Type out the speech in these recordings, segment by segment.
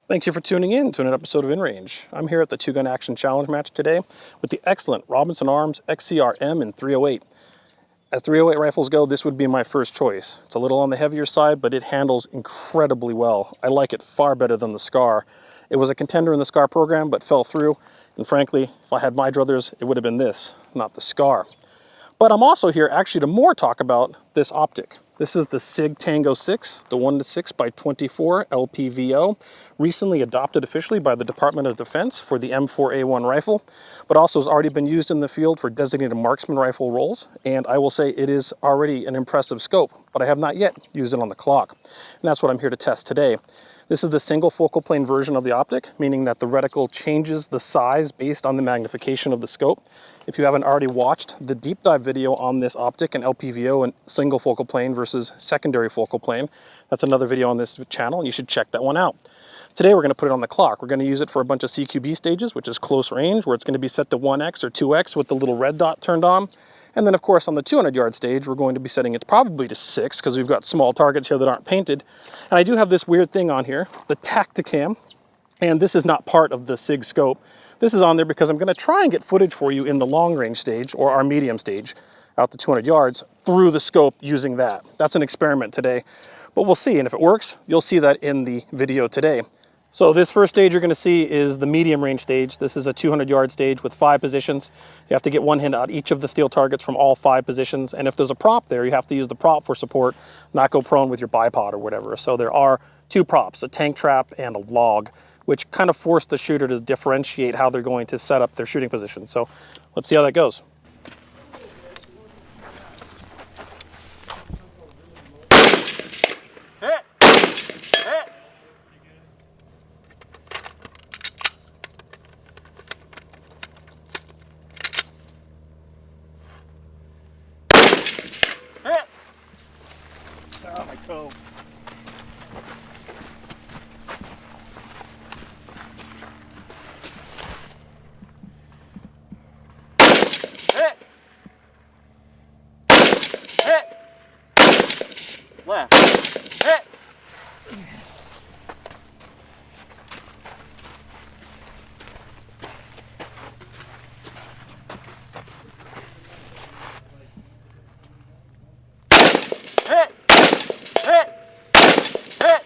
Thanks you for tuning in to an episode of InRange. I'm here at the two-gun action challenge match today with the excellent Robinson Arms XCR-M in 308. As 308 rifles go, this would be my first choice. It's a little on the heavier side, but it handles incredibly well. I like it far better than the SCAR. It was a contender in the SCAR program, but fell through. And frankly, if I had my druthers, it would have been this, not the SCAR. But I'm also here actually to more talk about this optic. This is the Sig Tango6, the 1:6x24 LPVO, recently adopted officially by the Department of Defense for the M4A1 rifle, but also has already been used in the field for designated marksman rifle roles. And I will say it is already an impressive scope, but I have not yet used it on the clock. And that's what I'm here to test today. This is the single focal plane version of the optic, meaning that the reticle changes the size based on the magnification of the scope. If you haven't already watched the deep dive video on this optic and LPVO and single focal plane versus secondary focal plane, that's another video on this channel and you should check that one out. Today we're going to put it on the clock. We're going to use it for a bunch of CQB stages, which is close range, where it's going to be set to 1x or 2x with the little red dot turned on. And then of course on the 200-yard stage, we're going to be setting it probably to 6 because we've got small targets here that aren't painted. And I do have this weird thing on here, the Tacticam, and this is not part of the SIG scope. This is on there because I'm going to try and get footage for you in the long range stage or our medium stage out to 200 yards through the scope using that. That's an experiment today, but we'll see. And if it works, you'll see that in the video today. So this first stage you're going to see is the medium range stage. This is a 200-yard stage with 5 positions. You have to get one hand out each of the steel targets from all 5 positions. And if there's a prop there, you have to use the prop for support, not go prone with your bipod or whatever. So there are 2 props, a tank trap and a log, which kind of force the shooter to differentiate how they're going to set up their shooting position. So let's see how that goes. Oh, my toe. Hit. Hit. Left. Hit. Hit. Hit! Hit! Hit!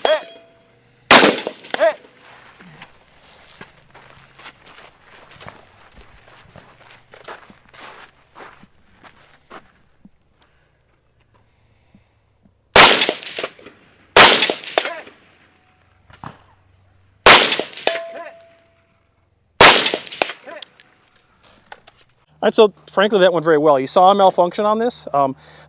Hit! Hit! All right, so frankly, that went very well. You saw a malfunction on this.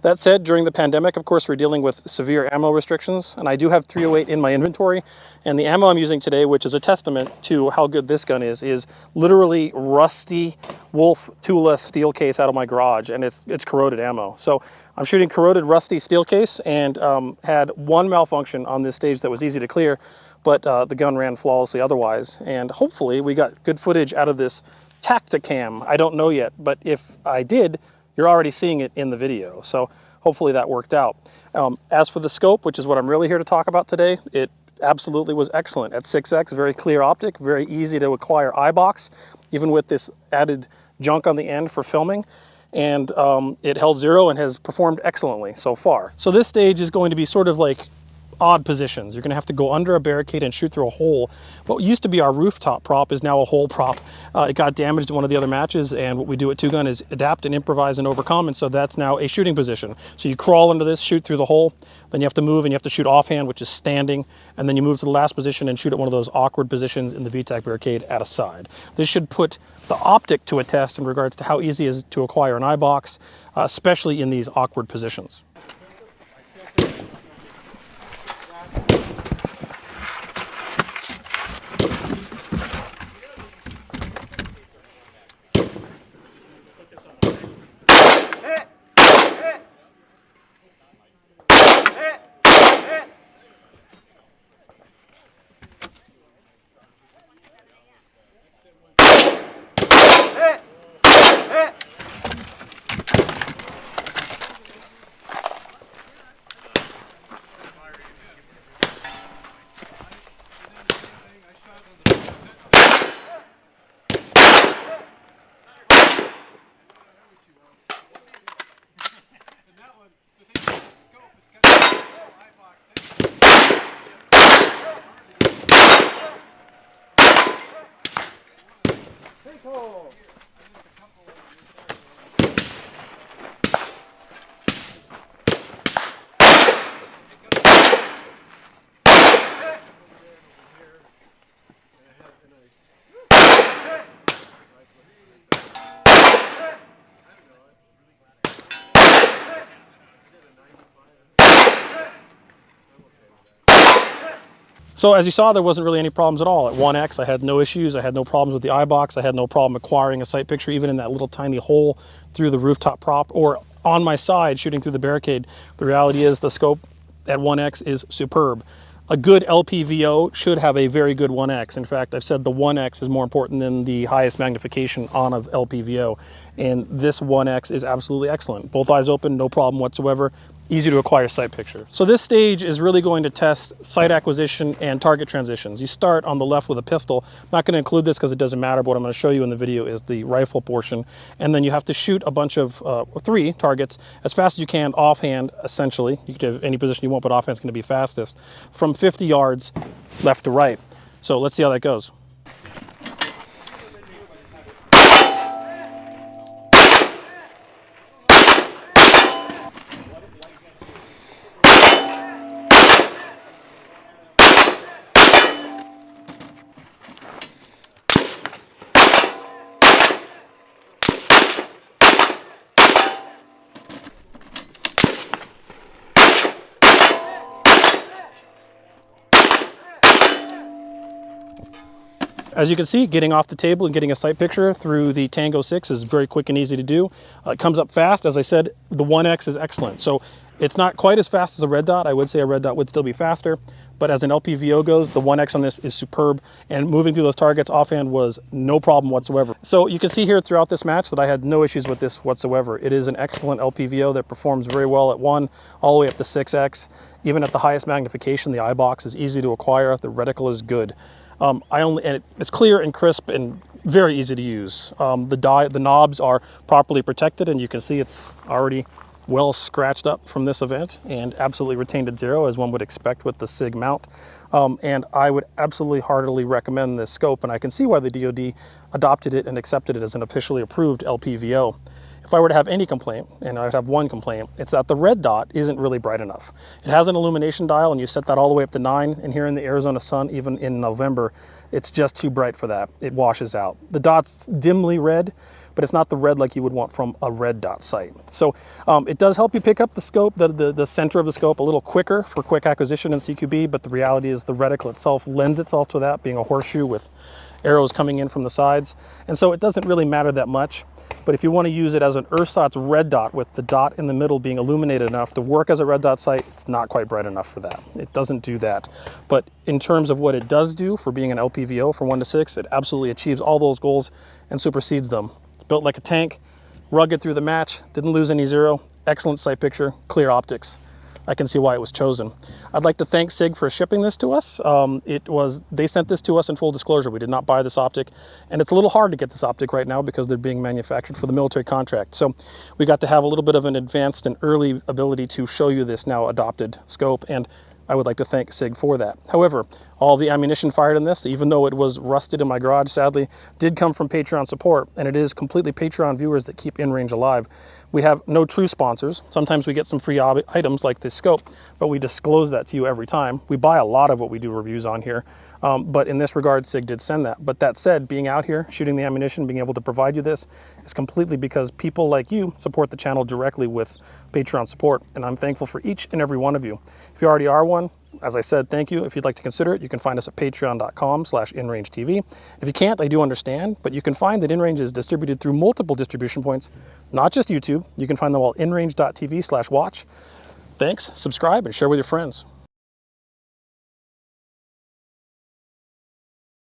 That said, during the pandemic, of course, we're dealing with severe ammo restrictions, and I do have 308 in my inventory. And the ammo I'm using today, which is a testament to how good this gun is literally rusty Wolf Tula steel case out of my garage, and it's corroded ammo. So I'm shooting corroded, rusty steel case, and had one malfunction on this stage that was easy to clear, but the gun ran flawlessly otherwise. And hopefully, we got good footage out of this Tacticam. I don't know yet, but if I did, you're already seeing it in the video. So hopefully that worked out. As for the scope, which is what I'm really here to talk about today, it absolutely was excellent at 6x, very clear optic, very easy to acquire eye box, even with this added junk on the end for filming. And it held 0 and has performed excellently so far. So this stage is going to be sort of like odd positions. You're going to have to go under a barricade and shoot through a hole. What used to be our rooftop prop is now a hole prop. It got damaged in one of the other matches, and what we do at Two Gun is adapt and improvise and overcome, and so that's now a shooting position. So you crawl into this, shoot through the hole, then you have to move and you have to shoot offhand, which is standing, and then you move to the last position and shoot at one of those awkward positions in the VTAC barricade at a side. This should put the optic to a test in regards to how easy it is to acquire an eye box, especially in these awkward positions. So as you saw, there wasn't really any problems at all. At 1X, I had no issues. I had no problems with the eye box. I had no problem acquiring a sight picture, even in that little tiny hole through the rooftop prop or on my side shooting through the barricade. The reality is the scope at 1X is superb. A good LPVO should have a very good 1X. In fact, I've said the 1X is more important than the highest magnification on of LPVO. And this 1X is absolutely excellent. Both eyes open, no problem whatsoever. Easy to acquire sight picture. So this stage is really going to test sight acquisition and target transitions. You start on the left with a pistol. I'm not going to include this because it doesn't matter, but what I'm going to show you in the video is the rifle portion. And then you have to shoot a bunch of 3 targets as fast as you can offhand, essentially. You could have any position you want, but offhand is going to be fastest, from 50 yards left to right. So let's see how that goes. As you can see, getting off the table and getting a sight picture through the Tango6 is very quick and easy to do. It comes up fast. As I said, the 1X is excellent. So it's not quite as fast as a red dot. I would say a red dot would still be faster, but as an LPVO goes, the 1X on this is superb, and moving through those targets offhand was no problem whatsoever. So you can see here throughout this match that I had no issues with this whatsoever. It is an excellent LPVO that performs very well at 1 all the way up to 6X. Even at the highest magnification, the eye box is easy to acquire. The reticle is good. It's clear and crisp and very easy to use. The knobs are properly protected, and you can see it's already well scratched up from this event and absolutely retained at 0, as one would expect with the Sig mount. And I would absolutely heartily recommend this scope, and I can see why the DoD adopted it and accepted it as an officially approved LPVO. If I were to have any complaint, and I would have one complaint, it's that the red dot isn't really bright enough. It has an illumination dial, and you set that all the way up to 9, and here in the Arizona sun, even in November, it's just too bright for that. It washes out. The dot's dimly red, but it's not the red like you would want from a red dot sight. So it does help you pick up the scope, the center of the scope, a little quicker for quick acquisition in CQB, but the reality is the reticle itself lends itself to that, being a horseshoe with arrows coming in from the sides. And so it doesn't really matter that much. But if you want to use it as an ersatz red dot with the dot in the middle being illuminated enough to work as a red dot sight, it's not quite bright enough for that. It doesn't do that. But in terms of what it does do for being an LPVO from 1 to 6, it absolutely achieves all those goals and supersedes them. Built like a tank, rugged through the match, didn't lose any 0, excellent sight picture, clear optics. I can see why it was chosen. I'd like to thank Sig for shipping this to us. They sent this to us in full disclosure. We did not buy this optic, and it's a little hard to get this optic right now because they're being manufactured for the military contract. So we got to have a little bit of an advanced and early ability to show you this now adopted scope, and I would like to thank Sig for that. However, all the ammunition fired in this, even though it was rusted in my garage, sadly, did come from Patreon support, and it is completely Patreon viewers that keep InRange alive. We have no true sponsors. Sometimes we get some free items like this scope, but we disclose that to you every time. We buy a lot of what we do reviews on here, but in this regard, Sig did send that. But that said, being out here, shooting the ammunition, being able to provide you this is completely because people like you support the channel directly with Patreon support, and I'm thankful for each and every one of you. If you already are one, as I said, thank you. If you'd like to consider it, you can find us at patreon.com/InRangeTV. If you can't, I do understand, but you can find that InRange is distributed through multiple distribution points, not just YouTube. You can find them all at InRange.tv/watch. Thanks, subscribe, and share with your friends.